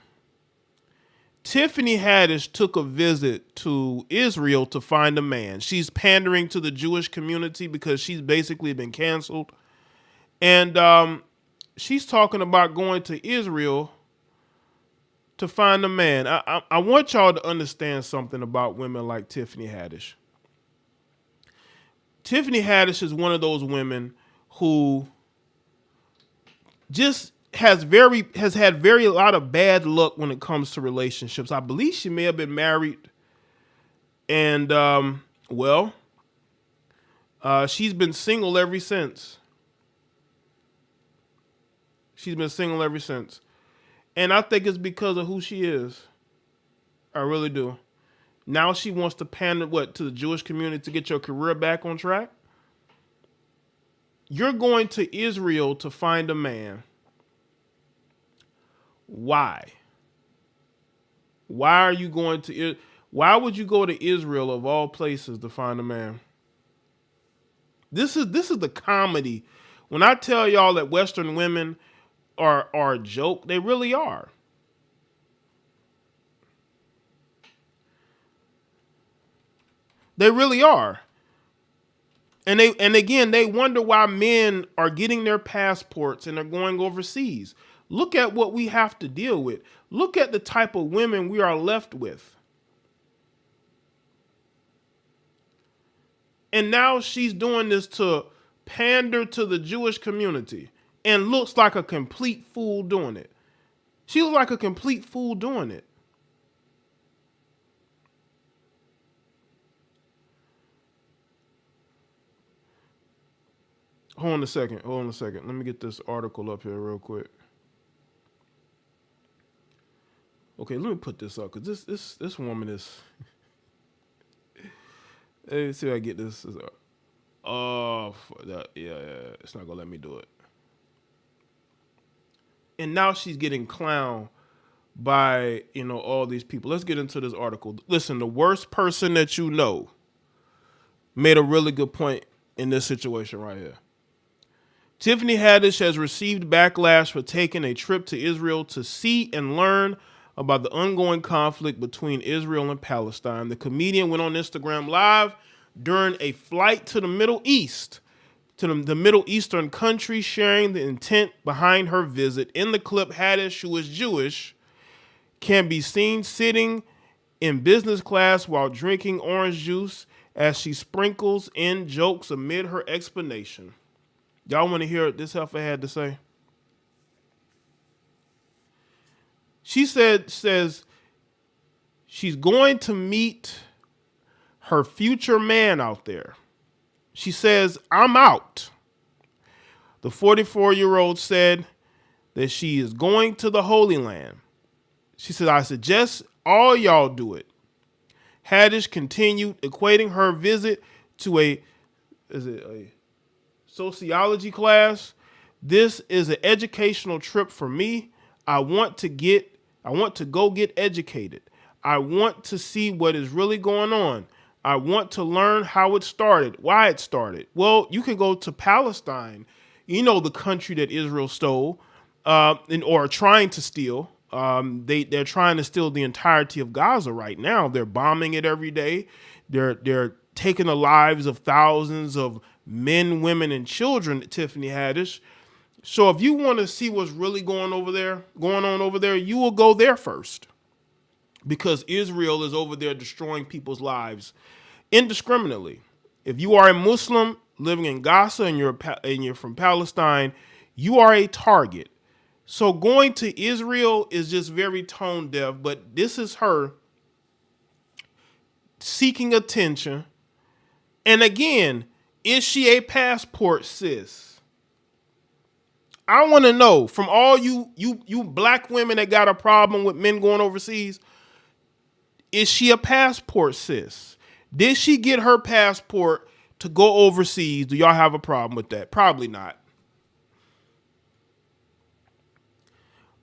[SPEAKER 1] Tiffany Haddish took a visit to Israel to find a man. She's pandering to the Jewish community because she's basically been canceled. And she's talking about going to Israel to find a man. I want y'all to understand something about women like Tiffany Haddish. Tiffany Haddish is one of those women who just has had very a lot of bad luck when it comes to relationships. I believe she may have been married, and she's been single ever since. And I think it's because of who she is. I really do. Now she wants to pander to the Jewish community to get your career back on track. You're going to Israel to find a man. Why? Why are you going to? Why would you go to Israel of all places to find a man? This is the comedy. When I tell y'all that Western women are a joke, they really are. They really are. And they wonder why men are getting their passports and are going overseas. Look at what we have to deal with. Look at the type of women we are left with. And now she's doing this to pander to the Jewish community and looks like a complete fool doing it. She looks like a complete fool doing it. Hold on a second. Let me get this article up here real quick. Okay, let me put this up because this woman is. Let me see if I get this. Oh, yeah, it's not gonna let me do it. And now she's getting clowned by all these people. Let's get into this article. Listen, the worst person that you know made a really good point in this situation right here. Tiffany Haddish has received backlash for taking a trip to Israel to see and learn about the ongoing conflict between Israel and Palestine. The comedian went on Instagram Live during a flight to the Middle East, to the Middle Eastern country, sharing the intent behind her visit. In the clip, Haddish, who is Jewish, can be seen sitting in business class while drinking orange juice as she sprinkles in jokes amid her explanation. Y'all want to hear what this heifer had to say? She says she's going to meet her future man out there. She says, I'm out. The 44-year-old said that she is going to the Holy Land. She said, I suggest all y'all do it. Haddish continued, equating her visit to a sociology class. This is an educational trip for me. I want to go get educated. I want to see what is really going on. I want to learn how it started, why it started. Well, you can go to Palestine, the country that Israel stole, or trying to steal. They're trying to steal the entirety of Gaza right now. They're bombing it every day. They're taking the lives of thousands of men, women, and children, Tiffany Haddish. So if you want to see what's really going on over there, you will go there first. Because Israel is over there destroying people's lives indiscriminately. If you are a Muslim living in Gaza and you're from Palestine, you are a target. So going to Israel is just very tone deaf, but this is her seeking attention. And again, is she a passport sis? I want to know from all you black women that got a problem with men going overseas, is she a passport sis? Did she get her passport to go overseas? Do y'all have a problem with that? Probably not.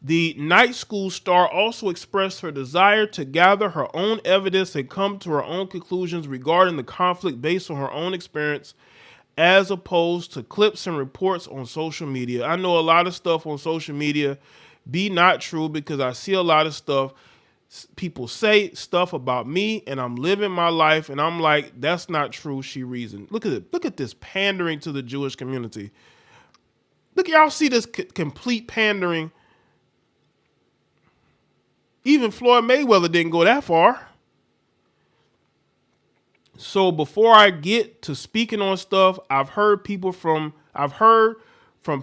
[SPEAKER 1] The night school star also expressed her desire to gather her own evidence and come to her own conclusions regarding the conflict based on her own experience, as opposed to clips and reports on social media. I know a lot of stuff on social media be not true because I see a lot of stuff. People say stuff about me and I'm living my life and I'm like, that's not true. She reasoned. Look at it. Look at this pandering to the Jewish community. Look, y'all see this complete pandering. Even Floyd Mayweather didn't go that far. So before I get to speaking on stuff, I've heard from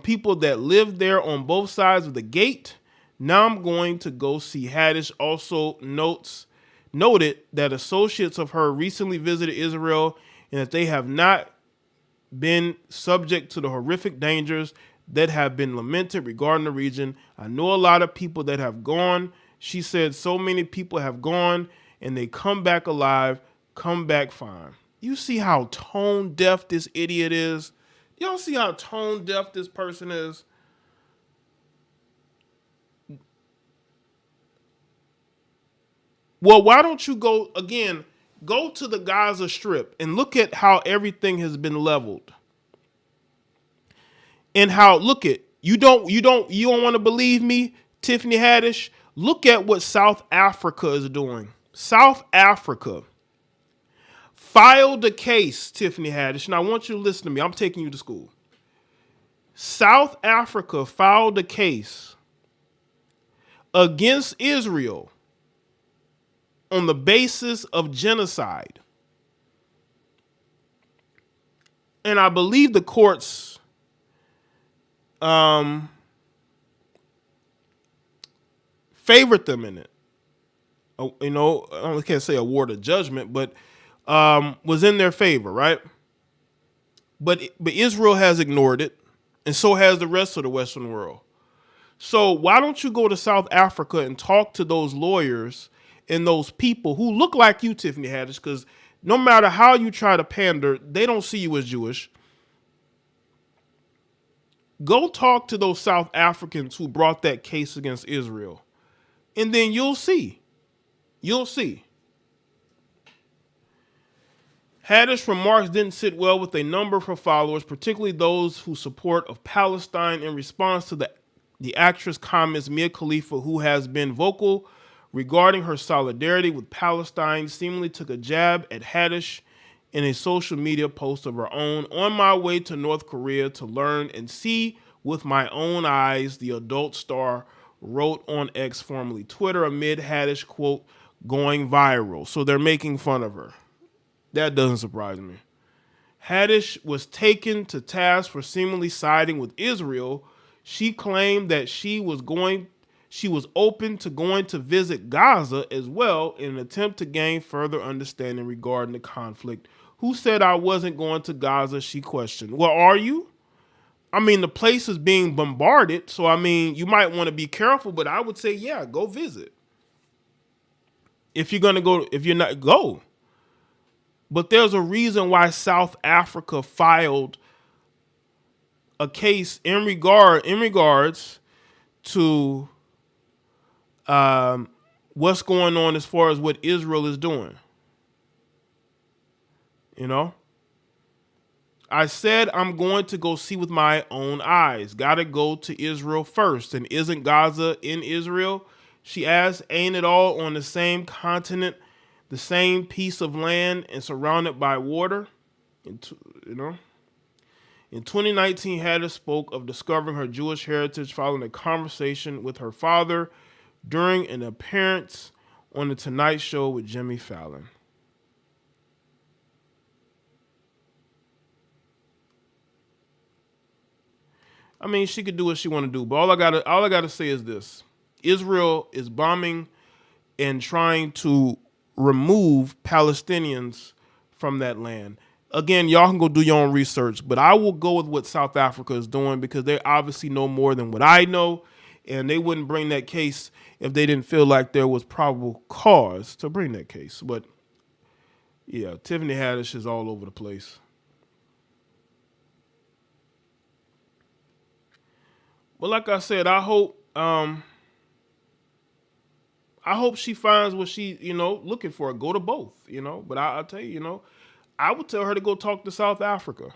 [SPEAKER 1] people that live there on both sides of the gate. Now I'm going to go see Haddish. Also noted that associates of her recently visited Israel and that they have not been subject to the horrific dangers that have been lamented regarding the region. I know a lot of people that have gone. She said so many people have gone and they come back alive, come back fine. You see how tone deaf this idiot is? Y'all see how tone deaf this person is? Well, why don't you go to the Gaza Strip and look at how everything has been leveled. And how, you don't want to believe me, Tiffany Haddish? Look at what South Africa is doing. South Africa filed a case, Tiffany Haddish, and I want you to listen to me. I'm taking you to school. South Africa filed a case against Israel on the basis of genocide. And I believe the courts favored them in it. I can't say award of judgment, but was in their favor, right? But Israel has ignored it, and so has the rest of the Western world. So why don't you go to South Africa and talk to those lawyers and those people who look like you, Tiffany Haddish, because no matter how you try to pander, they don't see you as Jewish. Go talk to those South Africans who brought that case against Israel. And then you'll see. You'll see. Haddish remarks didn't sit well with a number of her followers, particularly those who support of Palestine, in response to the actress comments. Mia Khalifa, who has been vocal regarding her solidarity with Palestine, seemingly took a jab at Haddish in a social media post of her own. On my way to North Korea to learn and see with my own eyes, the adult star wrote on X, formerly Twitter, amid Haddish quote going viral. So they're making fun of her. That doesn't surprise me. Haddish was taken to task for seemingly siding with Israel. She claimed that she she was open to going to visit Gaza as well in an attempt to gain further understanding regarding the conflict. Who said I wasn't going to Gaza? She questioned. Well, are you? I mean, the place is being bombarded, so I mean, you might want to be careful, but I would say, yeah, go visit. If you're going to go, if you're not, go. But there's a reason why South Africa filed a case in regards to what's going on as far as what Israel is doing. You know? I said I'm going to go see with my own eyes. Gotta go to Israel first. And isn't Gaza in Israel? She asked, ain't it all on the same continent, the same piece of land and surrounded by water? In 2019, Haddish spoke of discovering her Jewish heritage following a conversation with her father during an appearance on The Tonight Show with Jimmy Fallon. I mean, she could do what she want to do, but all I gotta say is this: Israel is bombing and trying to remove Palestinians from that land. Again, y'all can go do your own research, but I will go with what South Africa is doing because they obviously know more than what I know, and they wouldn't bring that case if they didn't feel like there was probable cause to bring that case. But yeah, Tiffany Haddish is all over the place. But like I said, I hope she finds what she, looking for. Go to both, But I'll tell you, I would tell her to go talk to South Africa.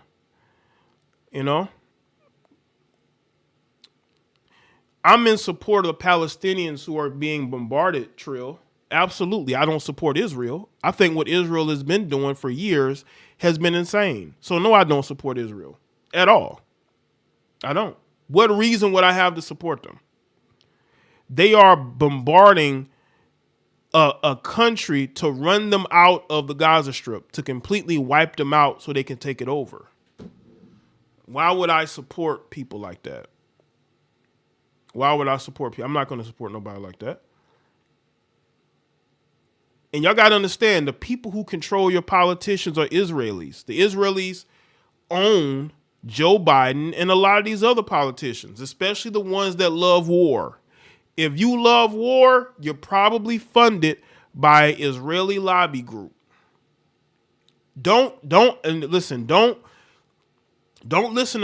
[SPEAKER 1] I'm in support of the Palestinians who are being bombarded, Trill. Absolutely. I don't support Israel. I think what Israel has been doing for years has been insane. So no, I don't support Israel at all. I don't. What reason would I have to support them? They are bombarding a country to run them out of the Gaza Strip, to completely wipe them out so they can take it over. Why would I support people like that? Why would I support people? I'm not going to support nobody like that. And y'all got to understand, the people who control your politicians are Israelis. The Israelis own Joe Biden and a lot of these other politicians, especially the ones that love war. If you love war, you're probably funded by Israeli lobby group. Don't listen to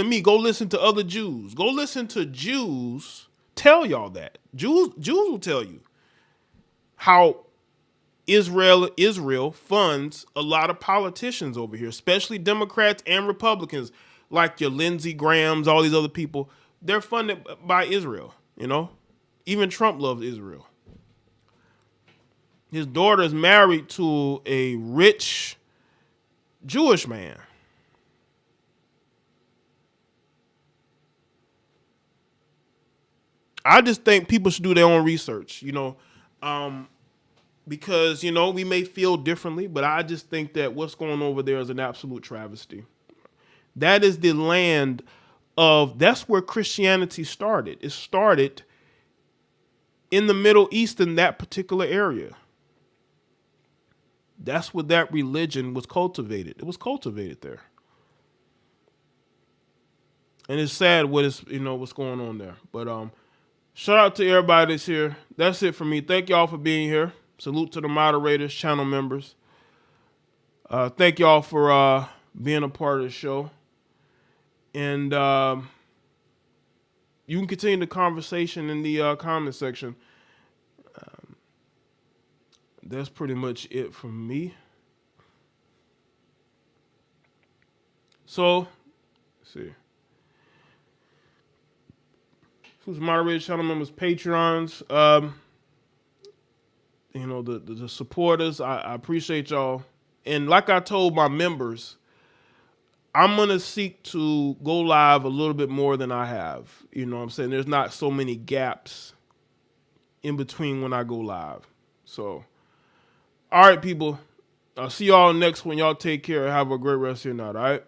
[SPEAKER 1] me. Go listen to other Jews. Go listen to Jews tell y'all that. Jews will tell you how Israel funds a lot of politicians over here, especially Democrats and Republicans, like your Lindsey Grahams, all these other people. They're funded by Israel, Even Trump loves Israel. His daughter is married to a rich Jewish man. I just think people should do their own research, because, we may feel differently, but I just think that what's going on over there is an absolute travesty. That is the land that's where Christianity started. It started in the Middle East, in that particular area. That's where that religion was cultivated. It was cultivated there. And it's sad what's going on there. But shout out to everybody that's here. That's it for me. Thank y'all for being here. Salute to the moderators, channel members. Thank y'all for being a part of the show. And you can continue the conversation in the comment section. That's pretty much it from me. So, let's see. Who's moderated channel members, Patreons, the supporters. I appreciate y'all. And like I told my members, I'm going to seek to go live a little bit more than I have. You know what I'm saying? There's not so many gaps in between when I go live. So, all right, people. I'll see y'all next one. Y'all take care and have a great rest of your night, all right?